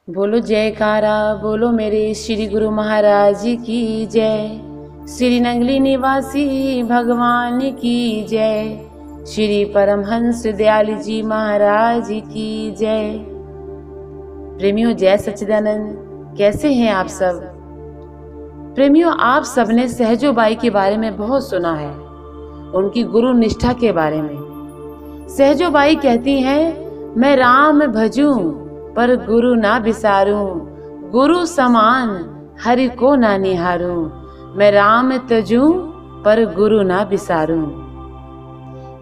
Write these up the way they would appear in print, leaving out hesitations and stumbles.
बोलो जयकारा, बोलो मेरे श्री गुरु महाराज की जय। श्री नंगली निवासी भगवान की जय। श्री परमहंस दयाल जी महाराज की जय। प्रेमियों, जय सच्चिदानंद। कैसे हैं आप सब? प्रेमियों, आप सबने सहजो बाई के बारे में बहुत सुना है, उनकी गुरु निष्ठा के बारे में। सहजो बाई कहती हैं, मैं राम भजूं पर गुरु ना बिसारूं, गुरु समान हरि को ना निहारूं। मैं राम तजूं पर गुरु ना बिसारूं।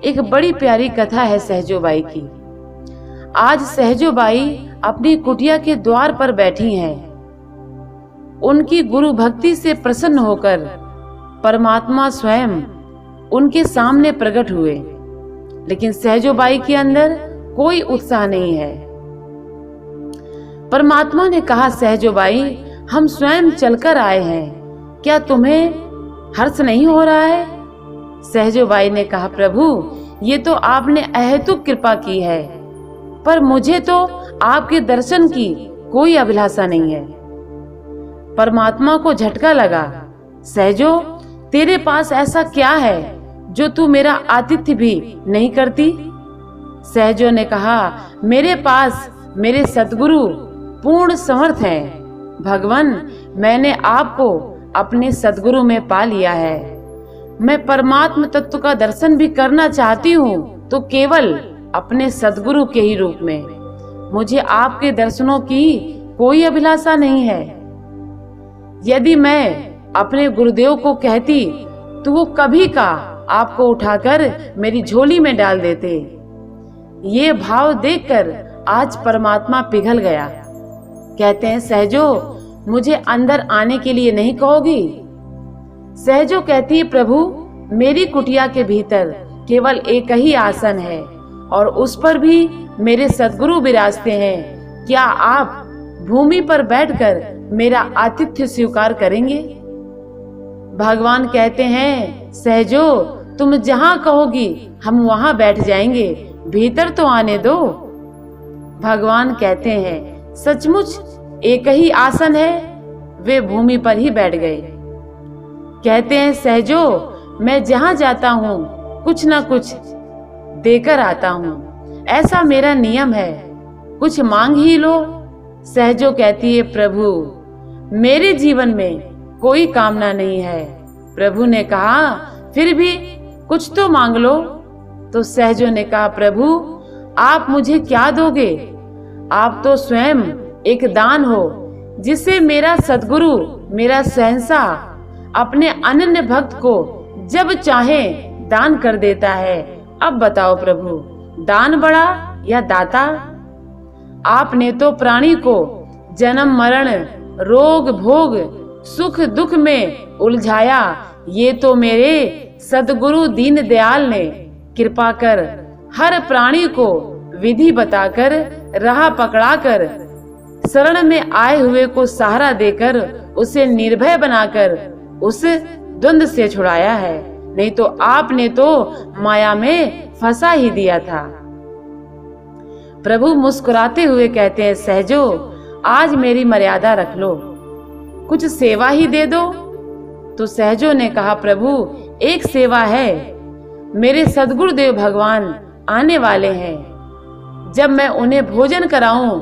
एक बड़ी प्यारी कथा है सहजो बाई की। आज सहजो बाई अपनी कुटिया के द्वार पर बैठी हैं। उनकी गुरु भक्ति से प्रसन्न होकर परमात्मा स्वयं उनके सामने प्रकट हुए, लेकिन सहजो बाई के अंदर कोई उत्साह नहीं है। परमात्मा ने कहा, सहजो बाई, हम स्वयं चलकर आए हैं, क्या तुम्हें हर्ष नहीं हो रहा है? सहजो बाई ने कहा, प्रभु, ये तो आपने अहेतुक कृपा की है, पर मुझे तो आपके दर्शन की कोई अभिलाषा नहीं है। परमात्मा को झटका लगा, सहजो, तेरे पास ऐसा क्या है जो तू मेरा आतिथ्य भी नहीं करती? सहजो ने कहा, मेरे पास मेरे सद्गुरु पूर्ण समर्थ हैं। भगवान, मैंने आपको अपने सद्गुरु में पा लिया है। मैं परमात्म तत्व का दर्शन भी करना चाहती हूँ तो केवल अपने सद्गुरु के ही रूप में। मुझे आपके दर्शनों की कोई अभिलाषा नहीं है। यदि मैं अपने गुरुदेव को कहती तो वो कभी का आपको उठाकर मेरी झोली में डाल देते। ये भाव देखकर आज परमात्मा पिघल गया। कहते हैं, सहजो, मुझे अंदर आने के लिए नहीं कहोगी? सहजो कहती है, प्रभु, मेरी कुटिया के भीतर केवल एक ही आसन है और उस पर भी मेरे सद्गुरु विराजते हैं। क्या आप भूमि पर बैठकर मेरा आतिथ्य स्वीकार करेंगे? भगवान कहते हैं, सहजो, तुम जहां कहोगी हम वहां बैठ जाएंगे, भीतर तो आने दो। भगवान कहते हैं, सचमुच एक ही आसन है। वे भूमि पर ही बैठ गए। कहते हैं, सहजो, मैं जहां जाता हूँ कुछ ना कुछ देकर आता हूँ, ऐसा मेरा नियम है, कुछ मांग ही लो। सहजो कहती है, प्रभु, मेरे जीवन में कोई कामना नहीं है। प्रभु ने कहा, फिर भी कुछ तो मांग लो। तो सहजो ने कहा, प्रभु, आप मुझे क्या दोगे? आप तो स्वयं एक दान हो, जिसे मेरा सद्गुरु, मेरा शहंशाह अपने अनन्य भक्त को जब चाहे दान कर देता है। अब बताओ प्रभु, दान बड़ा या दाता? आपने तो प्राणी को जन्म मरण, रोग भोग, सुख दुख में उलझाया। ये तो मेरे सद्गुरु दीन दयाल ने कृपा कर हर प्राणी को विधि बताकर, राह पकड़ाकर, शरण में आए हुए को सहारा देकर, उसे निर्भय बनाकर उस द्वंद से छुड़ाया है। नहीं तो आपने तो माया में फंसा ही दिया था। प्रभु मुस्कुराते हुए कहते हैं, सहजो, आज मेरी मर्यादा रख लो, कुछ सेवा ही दे दो। तो सहजो ने कहा, प्रभु, एक सेवा है। मेरे सद्गुरुदेव भगवान आने वाले हैं। जब मैं उन्हें भोजन कराऊं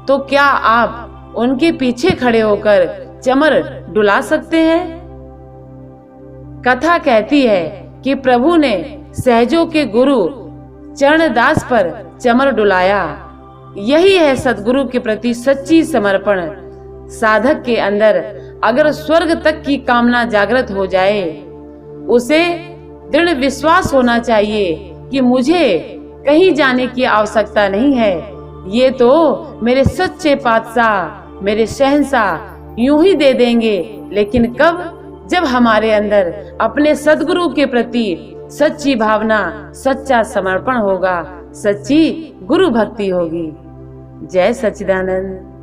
तो क्या आप उनके पीछे खड़े होकर चमर डुला सकते हैं? कथा कहती है कि प्रभु ने सहजो के गुरु चरणदास पर चमर डुलाया। यही है सद्गुरु के प्रति सच्ची समर्पण। साधक के अंदर अगर स्वर्ग तक की कामना जागृत हो जाए, उसे दृढ़ विश्वास होना चाहिए कि मुझे कहीं जाने की आवश्यकता नहीं है। ये तो मेरे सच्चे पातशाह, मेरे शहंशाह यूं ही दे देंगे। लेकिन कब? जब हमारे अंदर अपने सद्गुरु के प्रति सच्ची भावना, सच्चा समर्पण होगा, सच्ची गुरु भक्ति होगी। जय सच्चिदानंद।